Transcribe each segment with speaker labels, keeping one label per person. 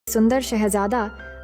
Speaker 1: सुंदर शहजादा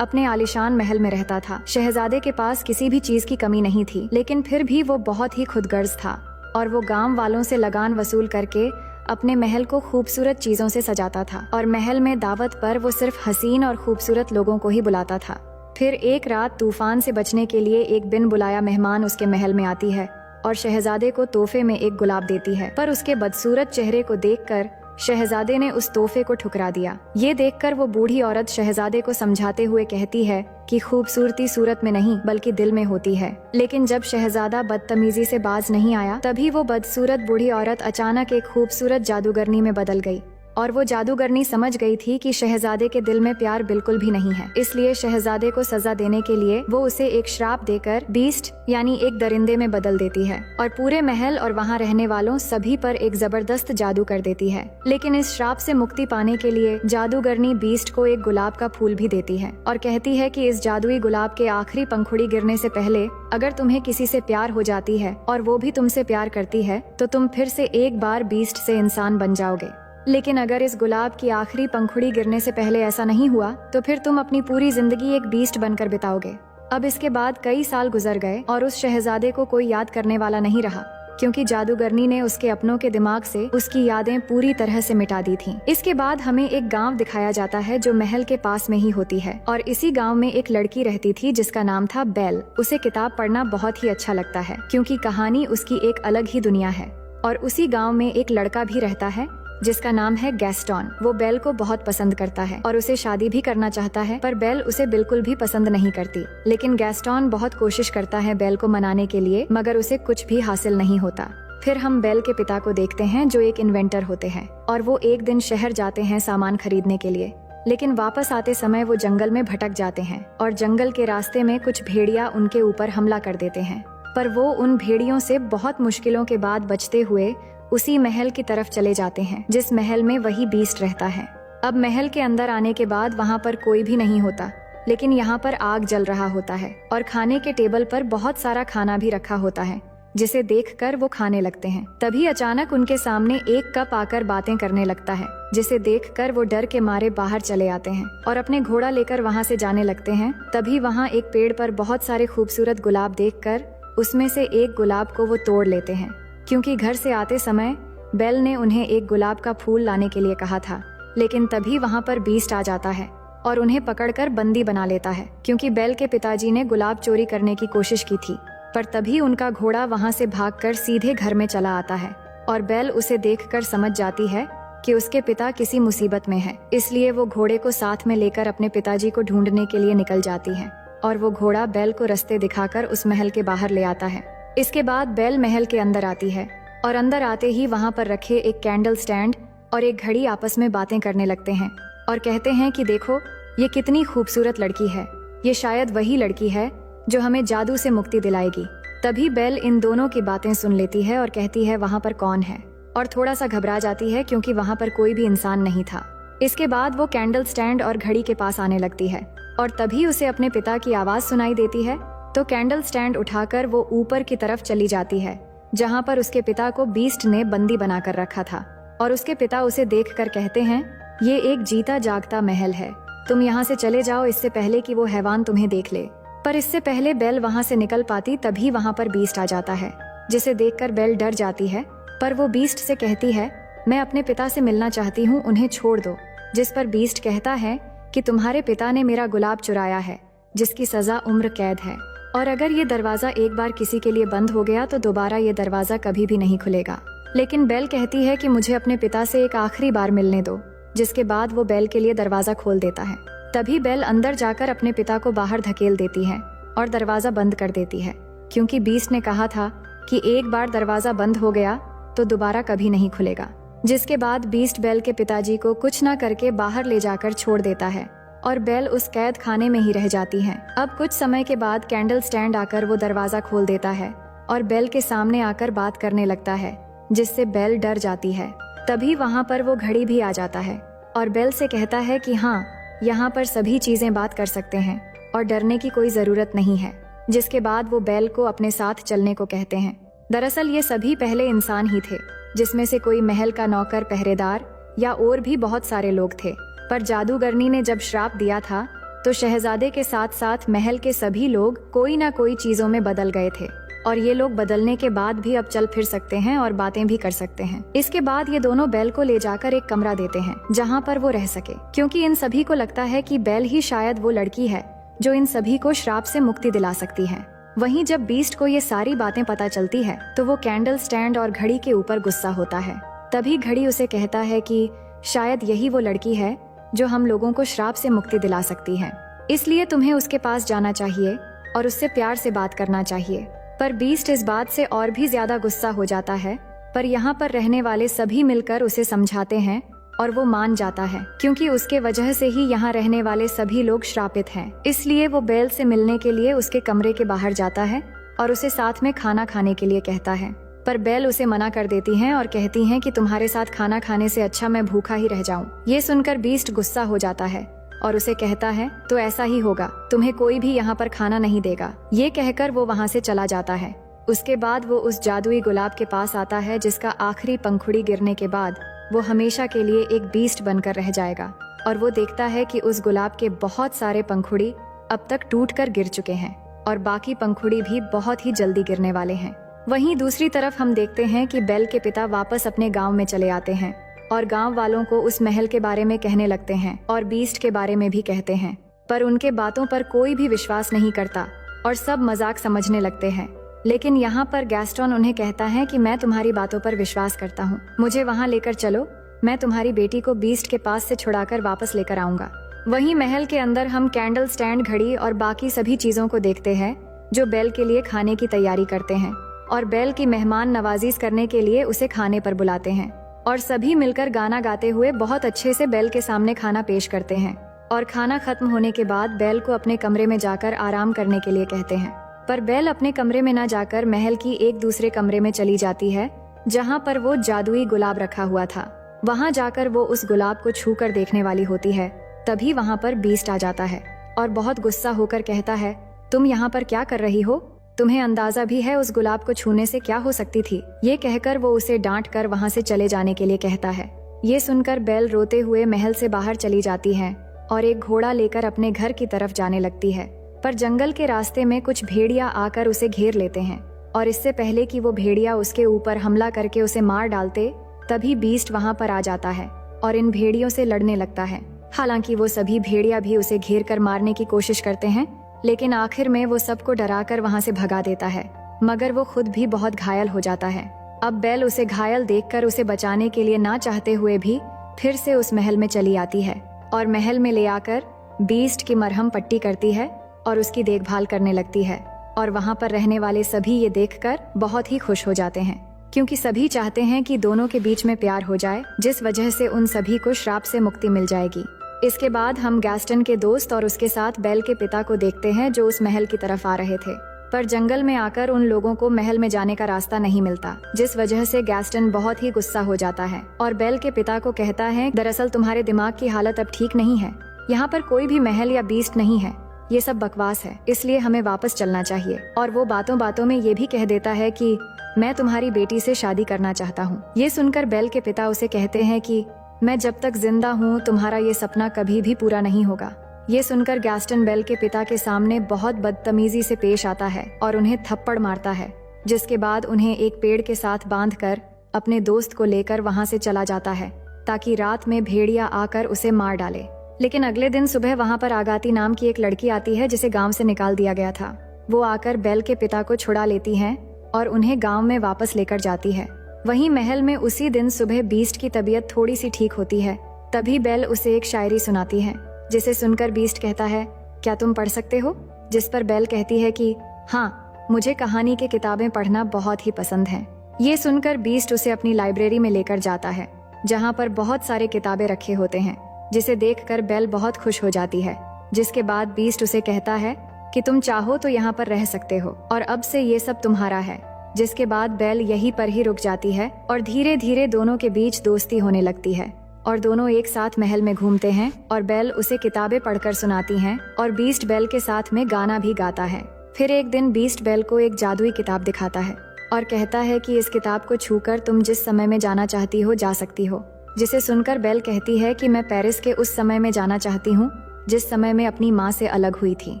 Speaker 1: अपने आलीशान महल में रहता था। शहजादे के पास किसी भी चीज की कमी नहीं थी, लेकिन फिर भी वो बहुत ही खुदगर्ज था और वो गांव वालों से लगान वसूल करके अपने महल को खूबसूरत चीजों से सजाता था और महल में दावत पर वो सिर्फ हसीन और खूबसूरत लोगों को ही बुलाता था। फिर एक रात तूफान से बचने के लिए एक बिन बुलाया मेहमान उसके महल में आती है और शहजादे को तोहफे में एक गुलाब देती है, पर उसके बदसूरत चेहरे को देखकर शहजादे ने उस तोहफे को ठुकरा दिया। ये देखकर वो बूढ़ी औरत शहजादे को समझाते हुए कहती है कि खूबसूरती सूरत में नहीं बल्कि दिल में होती है। लेकिन जब शहजादा बदतमीजी से बाज नहीं आया, तभी वो बदसूरत बूढ़ी औरत अचानक एक खूबसूरत जादूगरनी में बदल गई और वो जादूगरनी समझ गई थी कि शहजादे के दिल में प्यार बिल्कुल भी नहीं है। इसलिए शहजादे को सजा देने के लिए वो उसे एक श्राप देकर बीस्ट यानी एक दरिंदे में बदल देती है और पूरे महल और वहाँ रहने वालों सभी पर एक जबरदस्त जादू कर देती है। लेकिन इस श्राप से मुक्ति पाने के लिए जादूगरनी बीस्ट को एक गुलाब का फूल भी देती है और कहती है कि इस जादुई गुलाब के आखिरी पंखुड़ी गिरने से पहले अगर तुम्हें किसी से प्यार हो जाती है और वो भी तुमसे प्यार करती है तो तुम फिर से एक बार बीस्ट से इंसान बन जाओगे। लेकिन अगर इस गुलाब की आखिरी पंखुड़ी गिरने से पहले ऐसा नहीं हुआ तो फिर तुम अपनी पूरी जिंदगी एक बीस्ट बनकर बिताओगे। अब इसके बाद कई साल गुजर गए और उस शहजादे को कोई याद करने वाला नहीं रहा, क्योंकि जादूगरनी ने उसके अपनों के दिमाग से उसकी यादें पूरी तरह से मिटा दी थीं। इसके बाद हमें एक गांव दिखाया जाता है जो महल के पास में ही होती है और इसी गांव में एक लड़की रहती थी जिसका नाम था बेल। उसे किताब पढ़ना बहुत ही अच्छा लगता है क्योंकि कहानी उसकी एक अलग ही दुनिया है। और उसी गाँव में एक लड़का भी रहता है जिसका नाम है गैस्टोन। वो बेल को बहुत पसंद करता है और उसे शादी भी करना चाहता है, पर बेल उसे बिल्कुल भी पसंद नहीं करती। लेकिन गैस्टोन बहुत कोशिश करता है बेल को मनाने के लिए, मगर उसे कुछ भी हासिल नहीं होता। फिर हम बेल के पिता को देखते हैं जो एक इन्वेंटर होते हैं और वो एक दिन शहर जाते हैं सामान खरीदने के लिए, लेकिन वापस आते समय वो जंगल में भटक जाते हैं और जंगल के रास्ते में कुछ भेड़िया उनके ऊपर हमला कर देते हैं। पर वो उन भेड़ियों से बहुत मुश्किलों के बाद बचते हुए उसी महल की तरफ चले जाते हैं जिस महल में वही बीस्ट रहता है। अब महल के अंदर आने के बाद वहाँ पर कोई भी नहीं होता, लेकिन यहाँ पर आग जल रहा होता है और खाने के टेबल पर बहुत सारा खाना भी रखा होता है, जिसे देखकर वो खाने लगते हैं। तभी अचानक उनके सामने एक कप आकर बातें करने लगता है, जिसे देखकर वो डर के मारे बाहर चले आते हैं और अपने घोड़ा लेकर वहाँ से जाने लगते हैं। तभी वहाँ एक पेड़ पर बहुत सारे खूबसूरत गुलाब देखकर उसमें से एक गुलाब को वो तोड़ लेते हैं, क्योंकि घर से आते समय बेल ने उन्हें एक गुलाब का फूल लाने के लिए कहा था। लेकिन तभी वहाँ पर बीस्ट आ जाता है और उन्हें पकड़कर बंदी बना लेता है, क्योंकि बेल के पिताजी ने गुलाब चोरी करने की कोशिश की थी। पर तभी उनका घोड़ा वहाँ से भागकर सीधे घर में चला आता है और बेल उसे देखकर समझ जाती है कि उसके पिता किसी मुसीबत में है। इसलिए वो घोड़े को साथ में लेकर अपने पिताजी को ढूंढने के लिए निकल जाती है और वो घोड़ा बेल को रास्ते दिखाकर उस महल के बाहर ले आता है। इसके बाद बेल महल के अंदर आती है और अंदर आते ही वहाँ पर रखे एक कैंडल स्टैंड और एक घड़ी आपस में बातें करने लगते हैं और कहते हैं कि देखो ये कितनी खूबसूरत लड़की है, ये शायद वही लड़की है जो हमें जादू से मुक्ति दिलाएगी। तभी बेल इन दोनों की बातें सुन लेती है और कहती है वहाँ पर कौन है, और थोड़ा सा घबरा जाती है क्योंकि वहाँ पर कोई भी इंसान नहीं था। इसके बाद वो कैंडल स्टैंड और घड़ी के पास आने लगती है और तभी उसे अपने पिता की आवाज सुनाई देती है। तो कैंडल स्टैंड उठाकर वो ऊपर की तरफ चली जाती है जहाँ पर उसके पिता को बीस्ट ने बंदी बनाकर रखा था और उसके पिता उसे देखकर कहते हैं ये एक जीता जागता महल है, तुम यहाँ से चले जाओ इससे पहले कि वो हैवान तुम्हें देख ले। पर इससे पहले बेल वहाँ से निकल पाती तभी वहाँ पर बीस्ट आ जाता है, जिसे देखकर बेल डर जाती है। पर वो बीस्ट से कहती है मैं अपने पिता से मिलना चाहती हूँ, उन्हें छोड़ दो। जिस पर बीस्ट कहता है कि तुम्हारे पिता ने मेरा गुलाब चुराया है, जिसकी सजा उम्र कैद है, और अगर ये दरवाजा एक बार किसी के लिए बंद हो गया तो दोबारा ये दरवाजा कभी भी नहीं खुलेगा। लेकिन बेल कहती है कि मुझे अपने पिता से एक आखिरी बार मिलने दो, जिसके बाद वो बेल के लिए दरवाजा खोल देता है। तभी बेल अंदर जाकर अपने पिता को बाहर धकेल देती है और दरवाजा बंद कर देती है, क्योंकि बीस्ट ने कहा था कि एक बार दरवाजा बंद हो गया तो दोबारा कभी नहीं खुलेगा। जिसके बाद बीस्ट बेल के पिताजी को कुछ न करके बाहर ले जाकर छोड़ देता है और बेल उस कैद खाने में ही रह जाती है। अब कुछ समय के बाद कैंडल स्टैंड आकर वो दरवाजा खोल देता है और बेल के सामने आकर बात करने लगता है, जिससे बेल डर जाती है। तभी वहाँ पर वो घड़ी भी आ जाता है और बेल से कहता है कि हाँ, यहाँ पर सभी चीजें बात कर सकते हैं और डरने की कोई जरूरत नहीं है। जिसके बाद वो बेल को अपने साथ चलने को कहते हैं। दरअसल ये सभी पहले इंसान ही थे, जिसमें से कोई महल का नौकर, पहरेदार या और भी बहुत सारे लोग थे। पर जादूगरनी ने जब श्राप दिया था तो शहजादे के साथ साथ महल के सभी लोग कोई ना कोई चीजों में बदल गए थे, और ये लोग बदलने के बाद भी अब चल फिर सकते हैं और बातें भी कर सकते हैं। इसके बाद ये दोनों बेल को ले जाकर एक कमरा देते हैं जहाँ पर वो रह सके, क्योंकि इन सभी को लगता है कि बेल ही शायद वो लड़की है जो इन सभी को श्राप से मुक्ति दिला सकती है। वहीं जब बीस्ट को ये सारी बातें पता चलती है तो वो कैंडल स्टैंड और घड़ी के ऊपर गुस्सा होता है। तभी घड़ी उसे कहता है कि शायद यही वो लड़की है जो हम लोगों को श्राप से मुक्ति दिला सकती है, इसलिए तुम्हें उसके पास जाना चाहिए और उससे प्यार से बात करना चाहिए। पर बीस्ट इस बात से और भी ज्यादा गुस्सा हो जाता है, पर यहाँ पर रहने वाले सभी मिलकर उसे समझाते हैं और वो मान जाता है, क्योंकि उसके वजह से ही यहाँ रहने वाले सभी लोग श्रापित हैं। इसलिए वो बेल से मिलने के लिए उसके कमरे के बाहर जाता है और उसे साथ में खाना खाने के लिए कहता है, पर बेल उसे मना कर देती हैं और कहती हैं कि तुम्हारे साथ खाना खाने से अच्छा मैं भूखा ही रह जाऊं। ये सुनकर बीस्ट गुस्सा हो जाता है और उसे कहता है तो ऐसा ही होगा, तुम्हें कोई भी यहाँ पर खाना नहीं देगा। ये कहकर वो वहाँ से चला जाता है। उसके बाद वो उस जादुई गुलाब के पास आता है जिसका आखिरी पंखुड़ी गिरने के बाद वो हमेशा के लिए एक बीस्ट बनकर रह जाएगा, और वो देखता है कि उस गुलाब के बहुत सारे पंखुड़ी अब तक टूटकर गिर चुके हैं और बाकी पंखुड़ी भी बहुत ही जल्दी गिरने वाले हैं। वहीं दूसरी तरफ हम देखते हैं कि बेल के पिता वापस अपने गांव में चले आते हैं और गांव वालों को उस महल के बारे में कहने लगते हैं और बीस्ट के बारे में भी कहते हैं, पर उनके बातों पर कोई भी विश्वास नहीं करता और सब मजाक समझने लगते हैं। लेकिन यहाँ पर गैस्टन उन्हें कहता है कि मैं तुम्हारी बातों पर विश्वास करता हूँ, मुझे वहाँ लेकर चलो, मैं तुम्हारी बेटी को बीस्ट के पास से छुड़ाकर वापस लेकर आऊंगा। वहीं महल के अंदर हम कैंडल स्टैंड, घड़ी और बाकी सभी चीजों को देखते हैं जो बेल के लिए खाने की तैयारी करते हैं और बेल की मेहमान नवाजी करने के लिए उसे खाने पर बुलाते हैं, और सभी मिलकर गाना गाते हुए बहुत अच्छे से बेल के सामने खाना पेश करते हैं। और खाना खत्म होने के बाद बेल को अपने कमरे में जाकर आराम करने के लिए कहते हैं, पर बेल अपने कमरे में न जाकर महल की एक दूसरे कमरे में चली जाती है जहाँ पर वो जादुई गुलाब रखा हुआ था। वहाँ जाकर वो उस गुलाब को छू कर देखने वाली होती है। तभी वहाँ पर बीस्ट आ जाता है और बहुत गुस्सा होकर कहता है, तुम यहाँ पर क्या कर रही हो? तुम्हें अंदाजा भी है उस गुलाब को छूने से क्या हो सकती थी? ये कहकर वो उसे डांट कर वहाँ से चले जाने के लिए कहता है। ये सुनकर बेल रोते हुए महल से बाहर चली जाती है और एक घोड़ा लेकर अपने घर की तरफ जाने लगती है, पर जंगल के रास्ते में कुछ भेड़िया आकर उसे घेर लेते हैं और इससे पहले कि वो भेड़िया उसके ऊपर हमला करके उसे मार डालते, तभी बीस्ट वहाँ पर आ जाता है और इन भेड़ियों से लड़ने लगता है। हालांकि वो सभी भेड़िया भी उसे घेर कर मारने की कोशिश करते हैं, लेकिन आखिर में वो सबको डराकर वहाँ से भगा देता है, मगर वो खुद भी बहुत घायल हो जाता है। अब बेल उसे घायल देखकर उसे बचाने के लिए ना चाहते हुए भी फिर से उस महल में चली आती है और महल में ले आकर बीस्ट की मरहम पट्टी करती है और उसकी देखभाल करने लगती है। और वहाँ पर रहने वाले सभी ये देखकर बहुत ही खुश हो जाते हैं, क्योंकि सभी चाहते हैं कि दोनों के बीच में प्यार हो जाए, जिस वजह से उन सभी को श्राप से मुक्ति मिल जाएगी। इसके बाद हम गैस्टन के दोस्त और उसके साथ बेल के पिता को देखते हैं जो उस महल की तरफ आ रहे थे, पर जंगल में आकर उन लोगों को महल में जाने का रास्ता नहीं मिलता, जिस वजह से गैस्टन बहुत ही गुस्सा हो जाता है और बेल के पिता को कहता है, दरअसल तुम्हारे दिमाग की हालत अब ठीक नहीं है, यहाँ पर कोई भी महल या बीस्ट नहीं है, ये सब बकवास है, इसलिए हमें वापस चलना चाहिए। और वो बातों बातों में ये भी कह देता है कि मैं तुम्हारी बेटी से शादी करना चाहता हूँ। ये सुनकर बेल के पिता उसे कहते हैं कि मैं जब तक जिंदा हूँ तुम्हारा ये सपना कभी भी पूरा नहीं होगा। ये सुनकर गैस्टन बेल के पिता के सामने बहुत बदतमीजी से पेश आता है और उन्हें थप्पड़ मारता है, जिसके बाद उन्हें एक पेड़ के साथ बांधकर अपने दोस्त को लेकर वहाँ से चला जाता है ताकि रात में भेड़िया आकर उसे मार डाले। लेकिन अगले दिन सुबह वहाँ पर आगाती नाम की एक लड़की आती है जिसे गांव से निकाल दिया गया था। वो आकर बेल के पिता को छुड़ा लेती हैं और उन्हें गांव में वापस लेकर जाती है। वहीं महल में उसी दिन सुबह बीस्ट की तबीयत थोड़ी सी ठीक होती है। तभी बेल उसे एक शायरी सुनाती है, जिसे सुनकर बीस्ट कहता है, क्या तुम पढ़ सकते हो? जिस पर बेल कहती है कि हाँ, मुझे कहानी की किताबें पढ़ना बहुत ही पसंद है। ये सुनकर बीस्ट उसे अपनी लाइब्रेरी में लेकर जाता है जहाँ पर बहुत सारे किताबें रखे होते हैं, जिसे देखकर बेल बहुत खुश हो जाती है। जिसके बाद बीस्ट उसे कहता है कि तुम चाहो तो यहाँ पर रह सकते हो और अब से ये सब तुम्हारा है। जिसके बाद बेल यहीं पर ही रुक जाती है और धीरे धीरे दोनों के बीच दोस्ती होने लगती है और दोनों एक साथ महल में घूमते हैं और बेल उसे किताबें पढ़कर सुनाती हैं और बीस्ट बेल के साथ में गाना भी गाता है। फिर एक दिन बीस्ट बेल को एक जादुई किताब दिखाता है और कहता है कि इस किताब को छूकर तुम जिस समय में जाना चाहती हो जा सकती हो। जिसे सुनकर बेल कहती है कि मैं पेरिस के उस समय में जाना चाहती हूँ जिस समय में अपनी माँ से अलग हुई थी।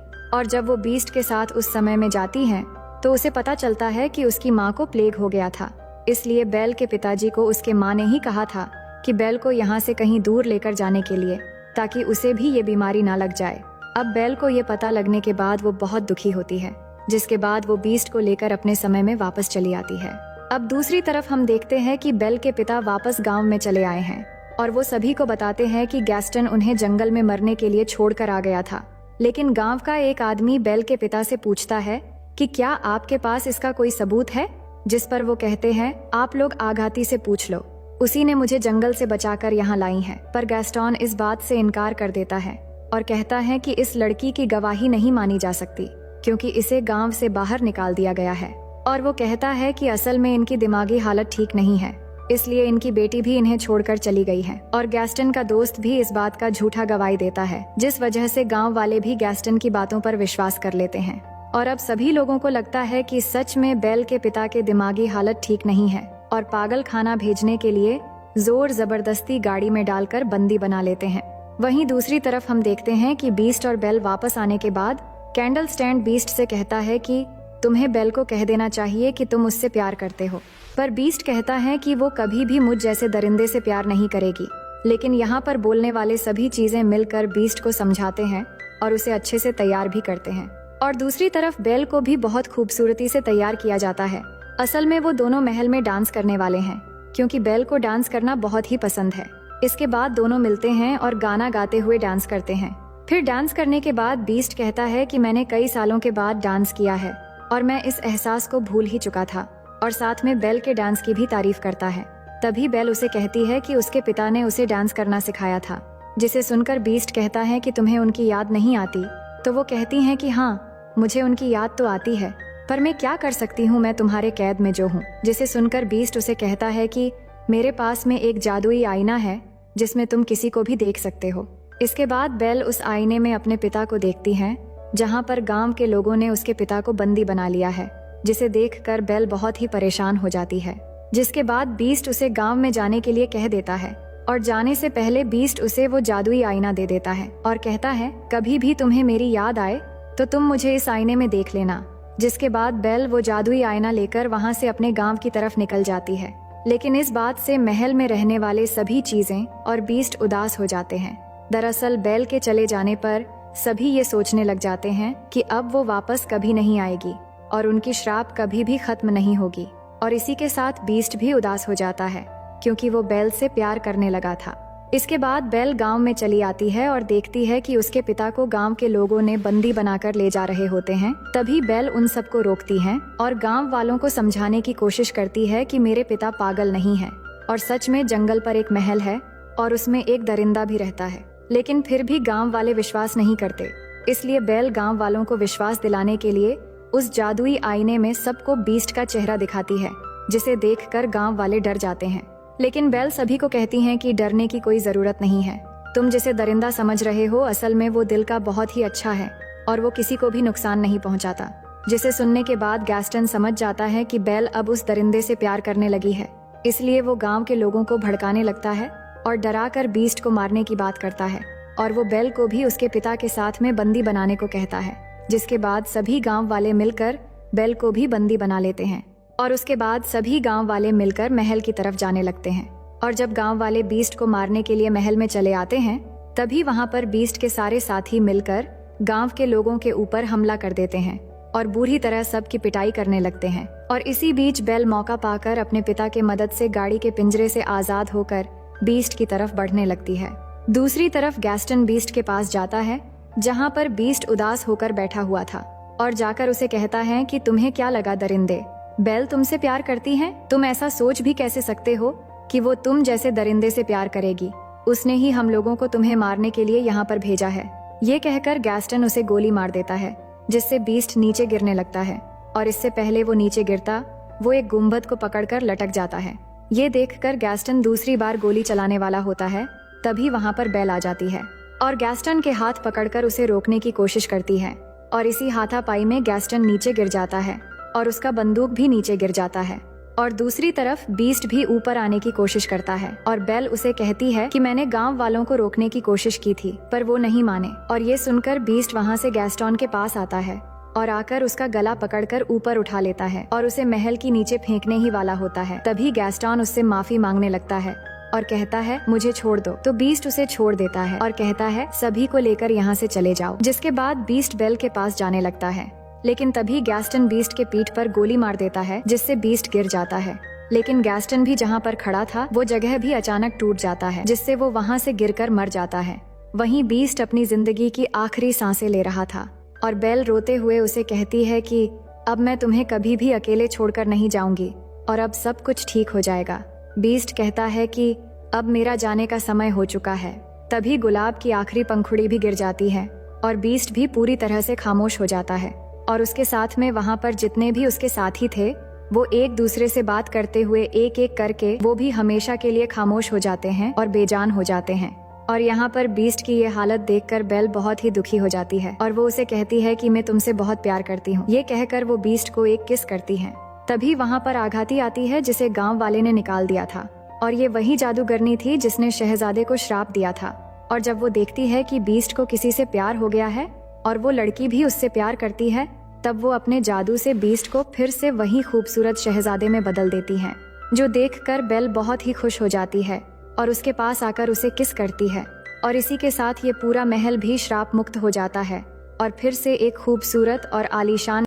Speaker 1: और जब वो बीस्ट के साथ उस समय में जाती है तो उसे पता चलता है कि उसकी माँ को प्लेग हो गया था। इसलिए बेल के पिताजी को उसके माँ ने ही कहा था कि बेल को यहाँ से कहीं दूर लेकर जाने के लिए, ताकि उसे भी ये बीमारी ना लग जाए। अब बेल को ये पता लगने के बाद वो बहुत दुखी होती है, जिसके बाद वो बीस्ट को लेकर अपने समय में वापस चली आती है। अब दूसरी तरफ हम देखते हैं कि बेल के पिता वापस गांव में चले आए हैं और वो सभी को बताते हैं कि गैस्टन उन्हें जंगल में मरने के लिए छोड़कर आ गया था। लेकिन गांव का एक आदमी बेल के पिता से पूछता है कि क्या आपके पास इसका कोई सबूत है, जिस पर वो कहते हैं आप लोग आघाती से पूछ लो, उसी ने मुझे जंगल से बचाकर यहाँ लाई है। पर गैस्टन इस बात से इनकार कर देता है और कहता है कि इस लड़की की गवाही नहीं मानी जा सकती क्योंकि इसे गांव से बाहर निकाल दिया गया है। और वो कहता है कि असल में इनकी दिमागी हालत ठीक नहीं है, इसलिए इनकी बेटी भी इन्हें छोड़कर चली गई है। और गैस्टन का दोस्त भी इस बात का झूठा गवाही देता है, जिस वजह से गांव वाले भी गैस्टन की बातों पर विश्वास कर लेते हैं। और अब सभी लोगों को लगता है कि सच में बेल के पिता के दिमागी हालत ठीक नहीं है और पागल खाना भेजने के लिए जोर जबरदस्ती गाड़ी में डालकर बंदी बना लेते हैं। वहीं दूसरी तरफ हम देखते हैं कि बीस्ट और बेल वापस आने के बाद कैंडल स्टैंड बीस्ट से कहता है कि तुम्हें बेल को कह देना चाहिए कि तुम उससे प्यार करते हो। पर बीस्ट कहता है कि वो कभी भी मुझ जैसे दरिंदे से प्यार नहीं करेगी। लेकिन यहाँ पर बोलने वाले सभी चीजें मिलकर बीस्ट को समझाते हैं और उसे अच्छे से तैयार भी करते हैं। और दूसरी तरफ बेल को भी बहुत खूबसूरती से तैयार किया जाता है। असल में वो दोनों महल में डांस करने वाले हैं क्योंकि बेल को डांस करना बहुत ही पसंद है। इसके बाद दोनों मिलते हैं और गाना गाते हुए डांस करते हैं। फिर डांस करने के बाद बीस्ट कहता है कि मैंने कई सालों के बाद डांस किया है और मैं इस एहसास को भूल ही चुका था, और साथ में बेल के डांस की भी तारीफ करता है। तभी बेल उसे कहती है कि उसके पिता ने उसे डांस करना सिखाया था, जिसे सुनकर बीस्ट कहता है कि तुम्हें उनकी याद नहीं आती। तो वो कहती हैं कि हाँ, मुझे उनकी याद तो आती है, पर मैं क्या कर सकती हूँ, मैं तुम्हारे कैद में जो हूँ। जिसे सुनकर बीस्ट उसे कहता है कि मेरे पास में एक जादुई आईना है जिसमें तुम किसी को भी देख सकते हो। इसके बाद बेल उस आईने में अपने पिता को देखती है, जहाँ पर गांव के लोगों ने उसके पिता को बंदी बना लिया है, जिसे देखकर बेल बहुत ही परेशान हो जाती है। जिसके बाद बीस्ट उसे गांव में जाने के लिए कह देता है और जाने से पहले बीस्ट उसे वो जादुई आईना दे देता है और कहता है कभी भी तुम्हें मेरी याद आए तो तुम मुझे इस आईने में देख लेना। जिसके बाद बेल वो जादुई आईना लेकर वहाँ से अपने गांव की तरफ निकल जाती है। लेकिन इस बात से महल में रहने वाले सभी चीजें और बीस्ट उदास हो जाते हैं। दरअसल बेल के चले जाने पर सभी ये सोचने लग जाते हैं कि अब वो वापस कभी नहीं आएगी और उनकी श्राप कभी भी खत्म नहीं होगी। और इसी के साथ बीस्ट भी उदास हो जाता है क्योंकि वो बेल से प्यार करने लगा था। इसके बाद बेल गांव में चली आती है और देखती है कि उसके पिता को गांव के लोगों ने बंदी बनाकर ले जा रहे होते हैं। तभी बेल उन सबको रोकती है और गांव वालों को समझाने की कोशिश करती है कि मेरे पिता पागल नहीं है और सच में जंगल पर एक महल है और उसमें एक दरिंदा भी रहता है। लेकिन फिर भी गांव वाले विश्वास नहीं करते, इसलिए बेल गांव वालों को विश्वास दिलाने के लिए उस जादुई आईने में सबको बीस्ट का चेहरा दिखाती है, जिसे देखकर गांव वाले डर जाते हैं। लेकिन बेल सभी को कहती हैं कि डरने की कोई जरूरत नहीं है, तुम जिसे दरिंदा समझ रहे हो असल में वो दिल का बहुत ही अच्छा है और वो किसी को भी नुकसान नहीं पहुंचाता। जिसे सुनने के बाद गैस्टन समझ जाता है कि बेल अब उस दरिंदे से प्यार करने लगी है, इसलिए वो गांव के लोगों को भड़काने लगता है और डराकर बीस्ट को मारने की बात करता है। और वो बेल को भी उसके पिता के साथ में बंदी बनाने को कहता है। जिसके बाद सभी गांव वाले मिलकर बेल को भी बंदी बना लेते हैं और उसके बाद सभी गांव वाले मिलकर महल की तरफ जाने लगते हैं। और जब गांव वाले बीस्ट को मारने के लिए महल में चले आते हैं, तभी वहां पर बीस्ट के सारे साथी मिलकर गांव के लोगों के ऊपर हमला कर देते हैं और बुरी तरह सबकी पिटाई करने लगते हैं। और इसी बीच बेल मौका पाकर अपने पिता के मदद से गाड़ी के पिंजरे से आजाद होकर बीस्ट की तरफ बढ़ने लगती है। दूसरी तरफ गैस्टन बीस्ट के पास जाता है, जहाँ पर बीस्ट उदास होकर बैठा हुआ था और जाकर उसे कहता है कि तुम्हें क्या लगा दरिंदे, बेल तुमसे प्यार करती है, तुम ऐसा सोच भी कैसे सकते हो कि वो तुम जैसे दरिंदे से प्यार करेगी। उसने ही हम लोगों को तुम्हें मारने के लिए यहाँ पर भेजा है। ये कहकर गैस्टन उसे गोली मार देता है, जिससे बीस्ट नीचे गिरने लगता है। और इससे पहले वो नीचे गिरता, वो एक गुंबद को पकड़कर लटक जाता है। ये देखकर गैस्टन दूसरी बार गोली चलाने वाला होता है। तभी वहाँ पर बेल आ जाती है और गैस्टन के हाथ पकड़कर उसे रोकने की कोशिश करती है। और इसी हाथापाई में गैस्टन नीचे गिर जाता है और उसका बंदूक भी नीचे गिर जाता है। और दूसरी तरफ बीस्ट भी ऊपर आने की कोशिश करता है और बेल उसे कहती है कि मैंने गांव वालों को रोकने की कोशिश की थी पर वो नहीं माने। और ये सुनकर बीस्ट वहाँ से गैस्टन के पास आता है और आकर उसका गला पकड़कर ऊपर उठा लेता है और उसे महल की नीचे फेंकने ही वाला होता है। तभी गैस्टन उससे माफी मांगने लगता है और कहता है मुझे छोड़ दो। तो बीस्ट उसे छोड़ देता है और कहता है सभी को लेकर यहाँ से चले जाओ। जिसके बाद बीस्ट बेल के पास जाने लगता है, लेकिन तभी गैस्टन बीस्ट के पीठ पर गोली मार देता है जिससे बीस्ट गिर जाता है। लेकिन गैस्टन भी जहाँ पर खड़ा था वो जगह भी अचानक टूट जाता है जिससे वो वहाँ से गिरकर मर जाता है। वहीं बीस्ट अपनी जिंदगी की आखिरी सांसें ले रहा था और बेल रोते हुए उसे कहती है कि अब मैं तुम्हें कभी भी अकेले छोड़कर नहीं जाऊंगी और अब सब कुछ ठीक हो जाएगा। बीस्ट कहता है कि अब मेरा जाने का समय हो चुका है। तभी गुलाब की आखिरी पंखुड़ी भी गिर जाती है और बीस्ट भी पूरी तरह से खामोश हो जाता है और उसके साथ में वहाँ पर जितने भी उसके साथी थे वो एक दूसरे से बात करते हुए एक एक करके वो भी हमेशा के लिए खामोश हो जाते हैं और बेजान हो जाते हैं। और यहाँ पर बीस्ट की ये हालत देखकर बेल बहुत ही दुखी हो जाती है और वो उसे कहती है कि मैं तुमसे बहुत प्यार करती हूँ। ये कहकर वो बीस्ट को एक किस करती है। तभी वहाँ पर आघाती आती है जिसे गांव वाले ने निकाल दिया था और ये वही जादूगरनी थी जिसने शहजादे को श्राप दिया था। और जब वो देखती है कि बीस्ट को किसी से प्यार हो गया है और वो लड़की भी उससे प्यार करती है, तब वो अपने जादू से बीस्ट को फिर से वही खूबसूरत शहजादे में बदल देती है, जो देखकर बेल बहुत ही खुश हो जाती है और उसके पास आकर उसे किस करती है। और इसी के साथ ये पूरा महल भी श्राप मुक्त हो जाता है और फिर से एक खूबसूरत और आलीशान